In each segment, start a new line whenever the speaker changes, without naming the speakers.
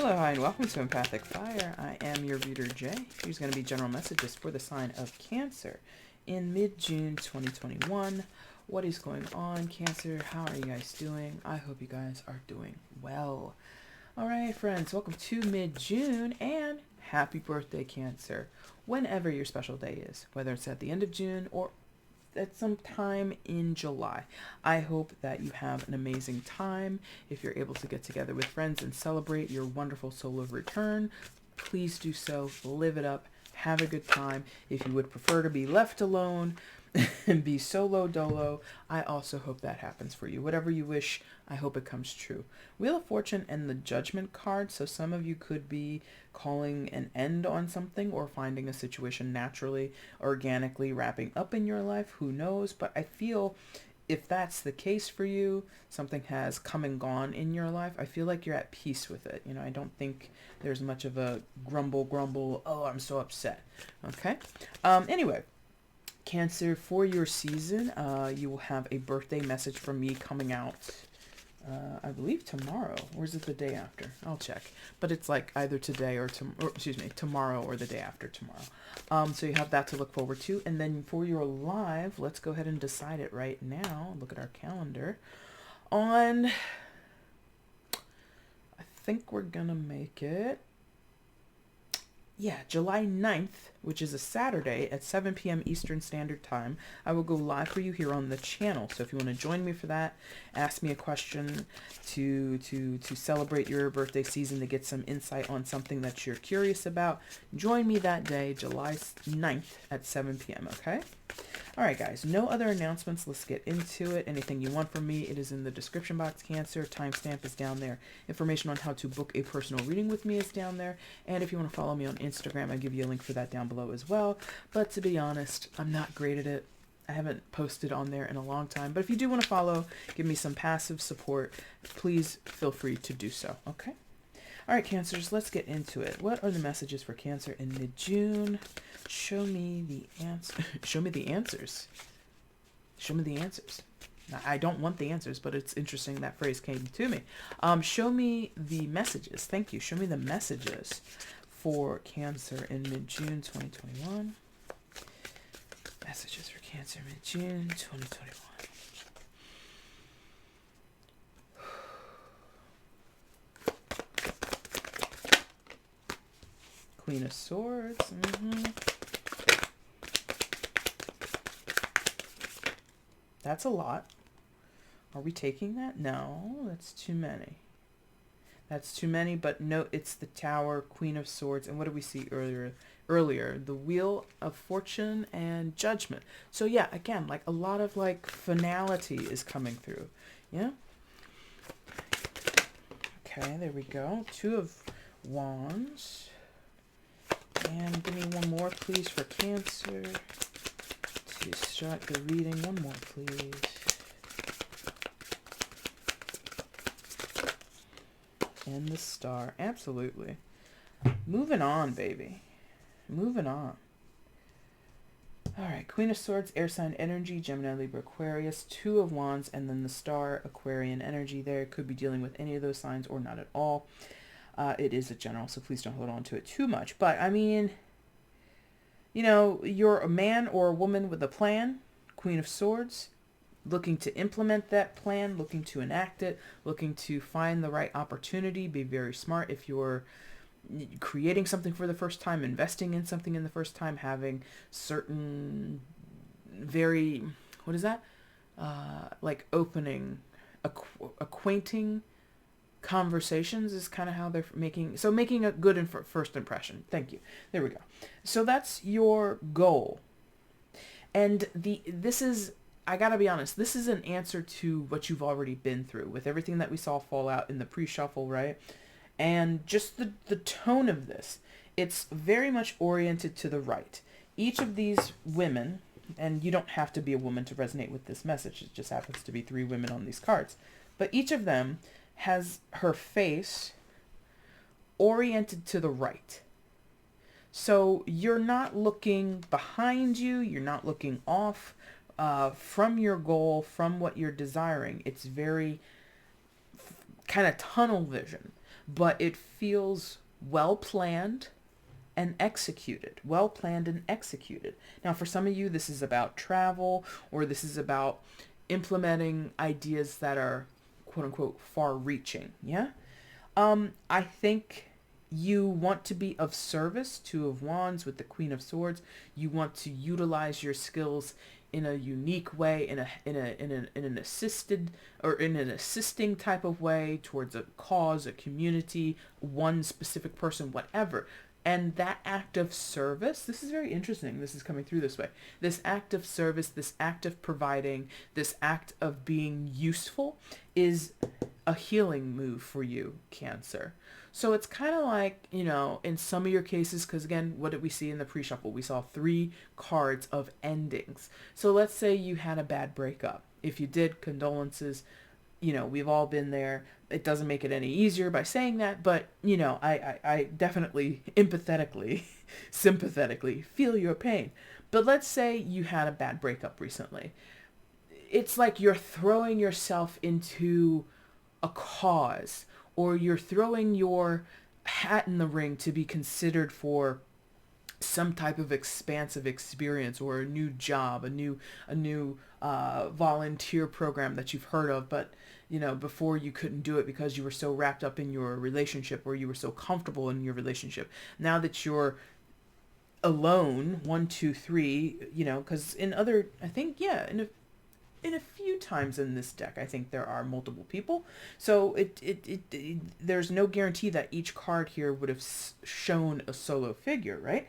Hello, hi, and welcome to Empathic Fire. I am your reader, Jay. Here's going to be general messages for the sign of Cancer in mid-June 2021. What is going on, Cancer? How are you guys doing? I hope you guys are doing well. All right, friends, welcome to mid-June, and happy birthday, Cancer. Whenever your special day is, whether it's at the end of June or at some time in July. I hope that you have an amazing time. If you're able to get together with friends and celebrate your wonderful solar return, please do so. Live it up. Have a good time. If you would prefer to be left alone and be solo dolo, I also hope that happens for you. Whatever you wish, I hope it comes true. Wheel of Fortune and the Judgment card. So some of you could be calling an end on something or finding a situation naturally, organically wrapping up in your life. Who knows? But I feel if that's the case for you, something has come and gone in your life, I feel like you're at peace with it. You know, I don't think there's much of a grumble, oh, I'm so upset. Okay? Anyway, Cancer, for your season, you will have a birthday message from me coming out, I believe tomorrow, or is it the day after? I'll check. But it's like either today or tomorrow or the day after tomorrow. So you have that to look forward to. And then for your live, let's go ahead and decide it right now. Look at our calendar. I think we're gonna make it, July 9th, which is a Saturday at 7 p.m. Eastern Standard Time. I will go live for you here on the channel. So if you want to join me for that, ask me a question to celebrate your birthday season, to get some insight on something that you're curious about, join me that day, July 9th at 7 p.m., okay? All right, guys, no other announcements. Let's get into it. Anything you want from me, it is in the description box, Cancer. Timestamp is down there. Information on how to book a personal reading with me is down there. And if you want to follow me on Instagram, I give you a link for that down below as well. But to be honest, I'm not great at it. I haven't posted on there in a long time. But if you do want to follow, give me some passive support, please feel free to do so, okay? All right, Cancers, let's get into it. What are the messages for Cancer in mid-June? Show me the answer. Show me the answers. Show me the answers. Now, I don't want the answers, but it's interesting that phrase came to me. Show me the messages. Thank you. Show me the messages for Cancer in mid-June 2021. Messages for Cancer mid-June 2021. Queen of Swords. That's a lot. Are we taking that? No, that's too many. That's too many, but no, it's the Tower, Queen of Swords, and what did we see earlier? The Wheel of Fortune and Judgment. So yeah, again, like a lot of like finality is coming through. Yeah? Okay, there we go. Two of Wands. And give me one more, please, for Cancer. To start the reading. One more, please. And the Star. Absolutely. Moving on, baby. Moving on. All right. Queen of Swords, air sign energy, Gemini, Libra, Aquarius. Two of Wands, and then the Star, Aquarian energy there. Could be dealing with any of those signs or not at all. It is a general, so please don't hold on to it too much. But, I mean, you know, you're a man or a woman with a plan, Queen of Swords, looking to implement that plan, looking to enact it, looking to find the right opportunity, be very smart if you're creating something for the first time, investing in something in the first time, having certain very, what is that? Like opening, acquainting conversations is kind of how they're making a good first impression. Thank you. There we go. So that's your goal. And this is, I gotta be honest, this is an answer to what you've already been through with everything that we saw fall out in the pre-shuffle, right? And just the tone of this, it's very much oriented to the right. Each of these women, and you don't have to be a woman to resonate with this message, it just happens to be three women on these cards, but each of them has her face oriented to the right. So you're not looking behind you, you're not looking off from your goal, from what you're desiring. It's very kind of tunnel vision. but it feels well planned and executed. Well planned and executed. Now, for some of you, this is about travel, or this is about implementing ideas that are quote unquote far reaching. Yeah. I think you want to be of service. Two of Wands with the Queen of Swords. You want to utilize your skills in a unique way, in an assisted or in an assisting type of way towards a cause, a community, one specific person, whatever. And that act of service, this is very interesting. This is coming through this way. This act of service, this act of providing, this act of being useful is a healing move for you, Cancer. So it's kind of like, in some of your cases, because again, what did we see in the pre-shuffle? We saw 3 cards of endings. So let's say you had a bad breakup. If you did, condolences. We've all been there. It doesn't make it any easier by saying that, but, I definitely empathetically, sympathetically feel your pain. But let's say you had a bad breakup recently. It's like you're throwing yourself into a cause, or you're throwing your hat in the ring to be considered for some type of expansive experience, or a new job, a new volunteer program that you've heard of, but before you couldn't do it because you were so wrapped up in your relationship, or you were so comfortable in your relationship. Now that you're alone, 1, 2, 3, because in other, I think, yeah, in a few times in this deck, I think there are multiple people. So it there's no guarantee that each card here would have shown a solo figure, right?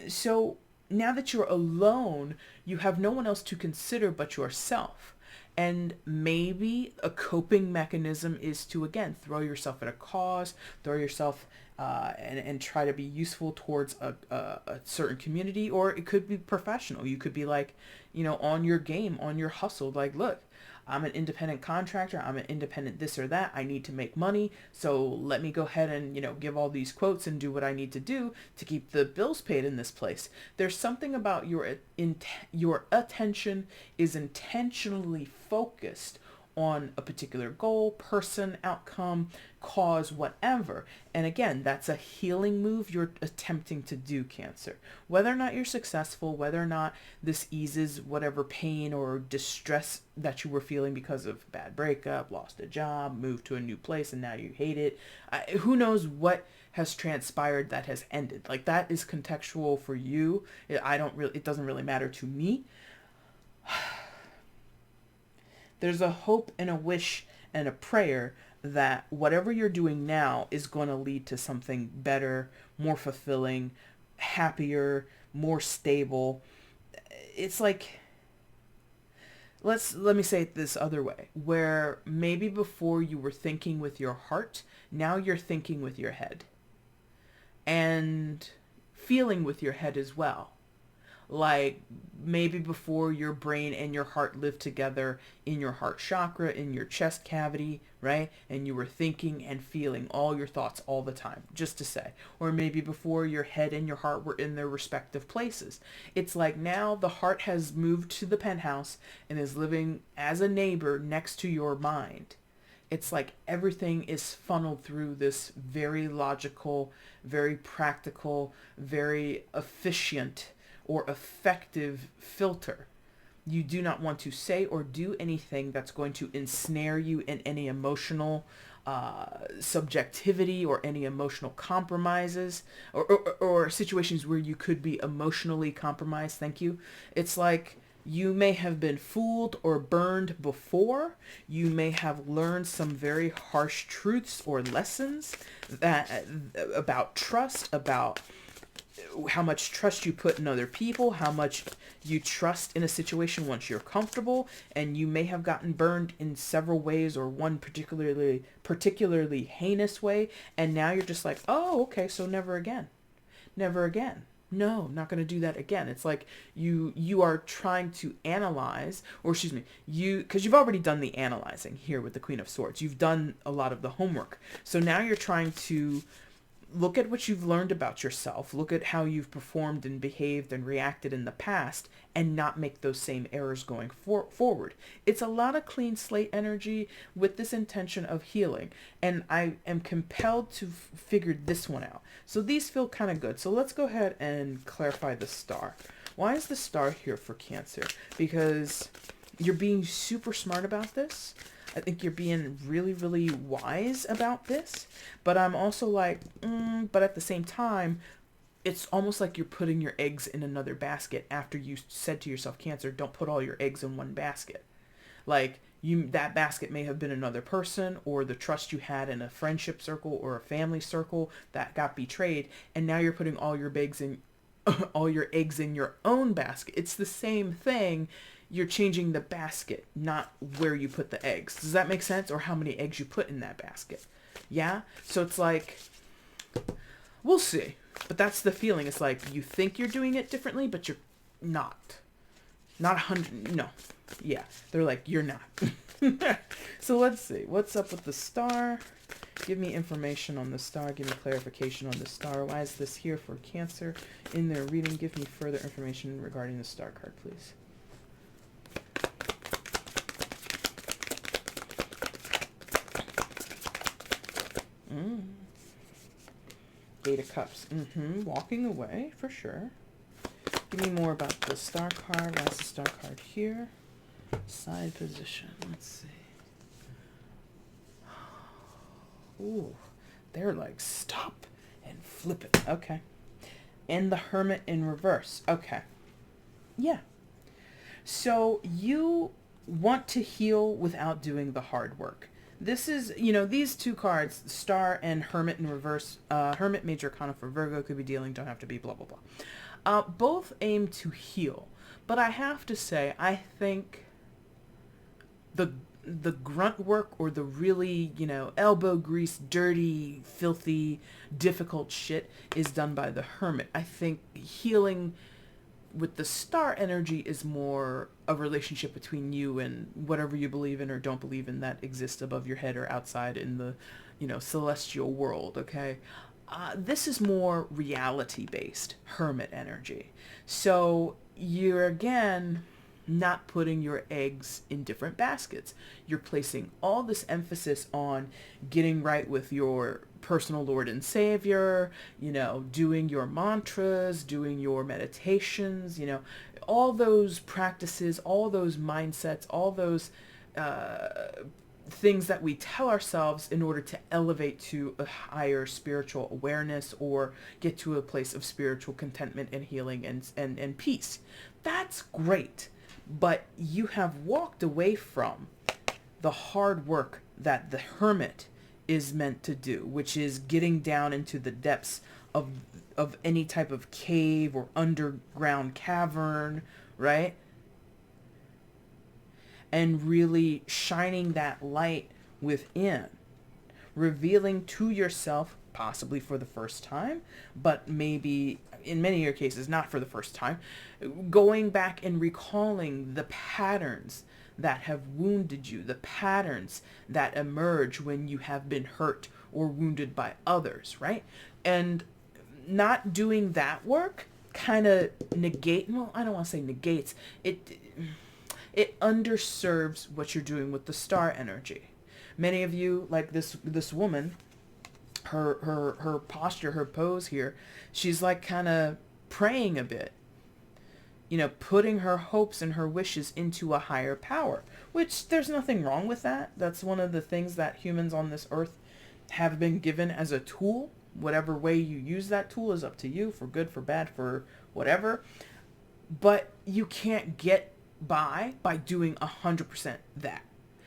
So now that you're alone, you have no one else to consider but yourself. And maybe a coping mechanism is to, again, throw yourself at a cause, throw yourself and try to be useful towards a certain community, or it could be professional. You could be like, on your game, on your hustle, like, look, I'm an independent contractor, I'm an independent this or that, I need to make money, so let me go ahead and, give all these quotes and do what I need to do to keep the bills paid in this place. There's something about your attention is intentionally focused on a particular goal, person, outcome, cause, whatever. And again, that's a healing move you're attempting to do, Cancer. Whether or not you're successful, whether or not this eases whatever pain or distress that you were feeling because of bad breakup, lost a job, moved to a new place, and now you hate it. Who knows what has transpired that has ended. Like, that is contextual for you. It doesn't really matter to me. There's a hope and a wish and a prayer that whatever you're doing now is going to lead to something better, more fulfilling, happier, more stable. It's like, let me say it this other way, where maybe before you were thinking with your heart, now you're thinking with your head and feeling with your head as well. Like, maybe before your brain and your heart lived together in your heart chakra, in your chest cavity, right? And you were thinking and feeling all your thoughts all the time, just to say. Or maybe before your head and your heart were in their respective places. It's like now the heart has moved to the penthouse and is living as a neighbor next to your mind. It's like everything is funneled through this very logical, very practical, very efficient or effective filter. You do not want to say or do anything that's going to ensnare you in any emotional subjectivity or any emotional compromises or situations where you could be emotionally compromised. Thank you. It's like you may have been fooled or burned before. You may have learned some very harsh truths or lessons that about trust, about how much trust you put in other people, how much you trust in a situation once you're comfortable, and you may have gotten burned in several ways or one particularly heinous way, and now you're just like, oh, okay, so never again. Never again. No, not going to do that again. It's like you are trying to analyze, or excuse me, because you've already done the analyzing here with the Queen of Swords. You've done a lot of the homework. So now you're trying to look at what you've learned about yourself, look at how you've performed and behaved and reacted in the past, and not make those same errors going forward. It's a lot of clean slate energy with this intention of healing, and I am compelled to figure this one out. So these feel kind of good. So let's go ahead and clarify the star. Why is the star here for Cancer? Because you're being super smart about this. I think you're being really, really wise about this. But I'm also like, but at the same time, it's almost like you're putting your eggs in another basket after you said to yourself, Cancer, don't put all your eggs in one basket. Like, that basket may have been another person, or the trust you had in a friendship circle or a family circle that got betrayed, and now you're putting all your eggs in your own basket. It's the same thing. You're changing the basket, not where you put the eggs. Does that make sense? Or how many eggs you put in that basket. Yeah? So it's like, we'll see. But that's the feeling. It's like you think you're doing it differently, but you're not. Not 100. No. Yeah. They're like, you're not. So let's see. What's up with the star? Give me information on the star. Give me clarification on the star. Why is this here for Cancer? In their reading, give me further information regarding the star card, please. Eight of Cups. Walking away, for sure. Give me more about the star card. Why is the star card here? Side position. Let's see. Ooh, they're like, stop and flip it. Okay. And the Hermit in reverse. Okay. Yeah. So you want to heal without doing the hard work. This is, these two cards, Star and Hermit in reverse. Hermit, Major Arcana for Virgo, could be dealing, don't have to be, blah, blah, blah. Both aim to heal. But I have to say, I think the grunt work, or the really, elbow grease, dirty, filthy, difficult shit is done by the Hermit. I think healing with the star energy is more a relationship between you and whatever you believe in or don't believe in that exists above your head or outside in the, celestial world, okay? This is more reality-based Hermit energy. So you're, again, not putting your eggs in different baskets. You're placing all this emphasis on getting right with your personal Lord and Savior, doing your mantras, doing your meditations, all those practices, all those mindsets, all those things that we tell ourselves in order to elevate to a higher spiritual awareness or get to a place of spiritual contentment and healing and peace. That's great. But you have walked away from the hard work that the Hermit is meant to do, which is getting down into the depths of any type of cave or underground cavern, right? And really shining that light within, revealing to yourself, possibly for the first time, but maybe in many of your cases not for the first time, going back and recalling the patterns that have wounded you, the patterns that emerge when you have been hurt or wounded by others, right? And not doing that work kind of I don't want to say negates, it underserves what you're doing with the star energy. Many of you, like this woman, her posture, her pose here, she's like kind of praying a bit, putting her hopes and her wishes into a higher power, which there's nothing wrong with that. That's one of the things that humans on this earth have been given as a tool. Whatever way you use that tool is up to you, for good, for bad, for whatever. But you can't get by doing 100% that.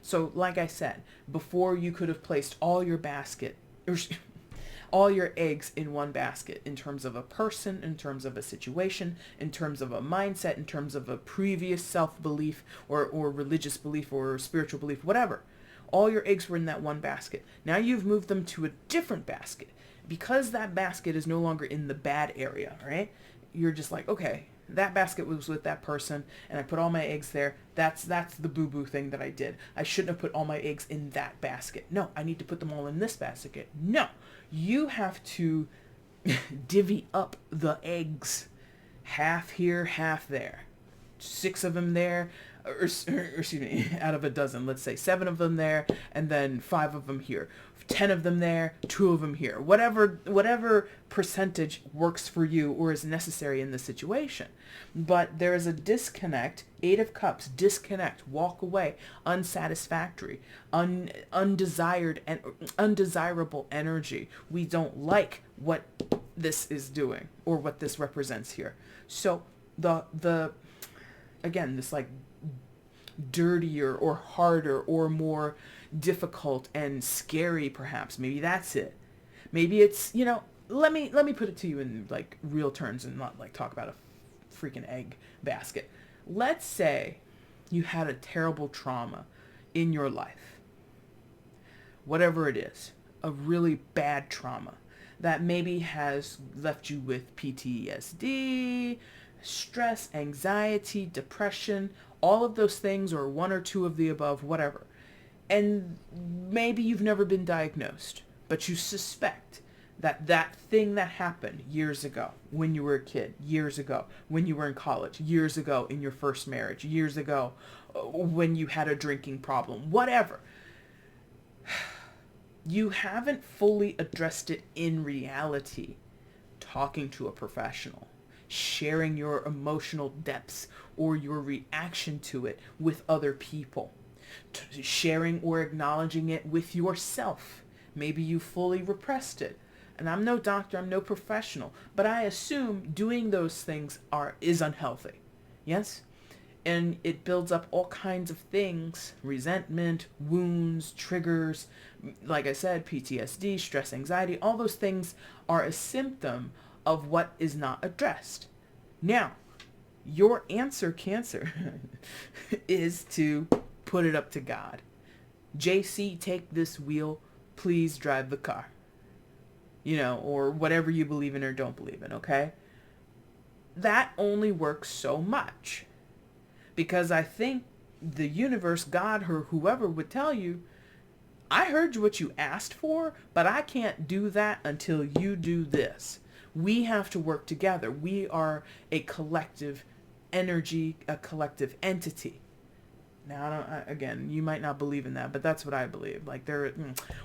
So like I said, before you could have placed all your all your eggs in one basket, in terms of a person, in terms of a situation, in terms of a mindset, in terms of a previous self-belief or religious belief or spiritual belief, whatever. All your eggs were in that one basket. Now you've moved them to a different basket. Because that basket is no longer in the bad area, right? You're just like, okay, That basket was with that person, and I put all my eggs there. That's the boo-boo thing that I did. I shouldn't have put all my eggs in that basket. No, I need to put them all in this basket. No, you have to divvy up the eggs. Half here, half there. 6 of them there, or excuse me, out of a dozen, let's say 7 of them there, and then 5 of them here. 10 of them there, 2 of them here. Whatever percentage works for you or is necessary in the situation. But there is a disconnect. 8 of Cups, disconnect, walk away, unsatisfactory, undesired and undesirable energy. We don't like what this is doing or what this represents here. So the again, this like dirtier or harder or more difficult and scary, perhaps, maybe that's it. Maybe it's, let me put it to you in like real terms and not like talk about a freaking egg basket. Let's say you had a terrible trauma in your life, whatever it is, a really bad trauma that maybe has left you with PTSD, stress, anxiety, depression, all of those things, or 1 or 2 of the above, whatever. And maybe you've never been diagnosed, but you suspect that that thing that happened years ago when you were a kid, years ago when you were in college, years ago in your first marriage, years ago when you had a drinking problem, whatever, you haven't fully addressed it in reality. Talking to a professional, sharing your emotional depths or your reaction to it with other people, sharing or acknowledging it with yourself. Maybe you fully repressed it. And I'm no doctor, I'm no professional, but I assume doing those things is unhealthy. Yes? And it builds up all kinds of things, resentment, wounds, triggers, like I said, PTSD, stress, anxiety, all those things are a symptom of what is not addressed. Now, your answer, Cancer, is to put it up to God. JC, take this wheel, please drive the car. Or whatever you believe in or don't believe in, okay? That only works so much. Because I think the universe, God, or whoever would tell you, I heard what you asked for, but I can't do that until you do this. We have to work together. We are a collective energy, a collective entity. Now, again, you might not believe in that, but that's what I believe. Like,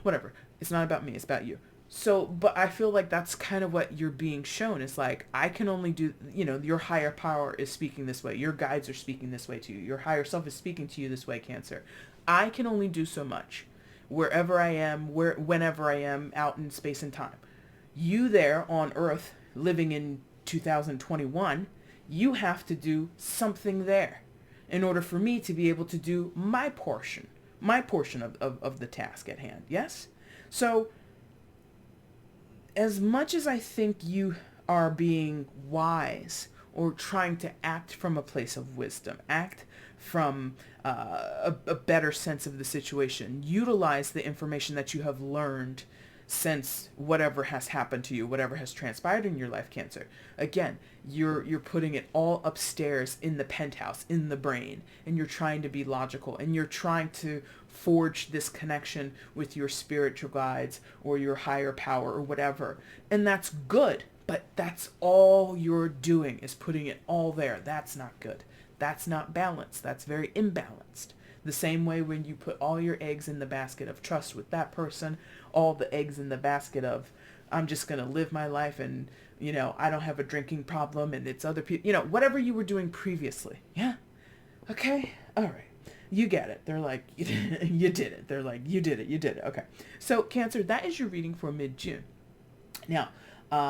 whatever. It's not about me. It's about you. So, but I feel like that's kind of what you're being shown. It's like, I can only do, your higher power is speaking this way. Your guides are speaking this way to you. Your higher self is speaking to you this way, Cancer. I can only do so much. Wherever I am, whenever I am, out in space and time. You there on Earth, living in 2021, you have to do something there in order for me to be able to do my portion of the task at hand. Yes? So, as much as I think you are being wise or trying to act from a place of wisdom, act from a better sense of the situation, utilize the information that you have learned since whatever has happened to you, whatever has transpired in your life, Cancer. Again, you're putting it all upstairs in the penthouse, in the brain, and you're trying to be logical, and you're trying to forge this connection with your spiritual guides or your higher power or whatever. And that's good, but that's all you're doing is putting it all there. That's not good. That's not balanced. That's very imbalanced. The same way when you put all your eggs in the basket of trust with that person, all the eggs in the basket of, I'm just going to live my life and, I don't have a drinking problem and it's other people, whatever you were doing previously. Yeah. Okay. All right. You get it. They're like, you did it. They're like, you did it. Okay. So Cancer, that is your reading for mid-June. Now,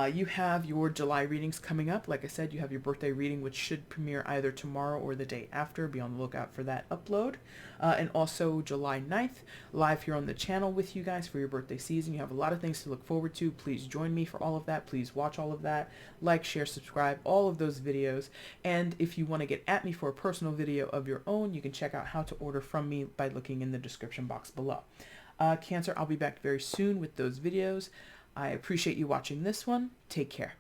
you have your July readings coming up. Like I said, you have your birthday reading, which should premiere either tomorrow or the day after. Be on the lookout for that upload. And also July 9th, live here on the channel with you guys for your birthday season. You have a lot of things to look forward to. Please join me for all of that. Please watch all of that. Like, share, subscribe, all of those videos. And if you want to get at me for a personal video of your own, you can check out how to order from me by looking in the description box below. Cancer, I'll be back very soon with those videos. I appreciate you watching this one. Take care.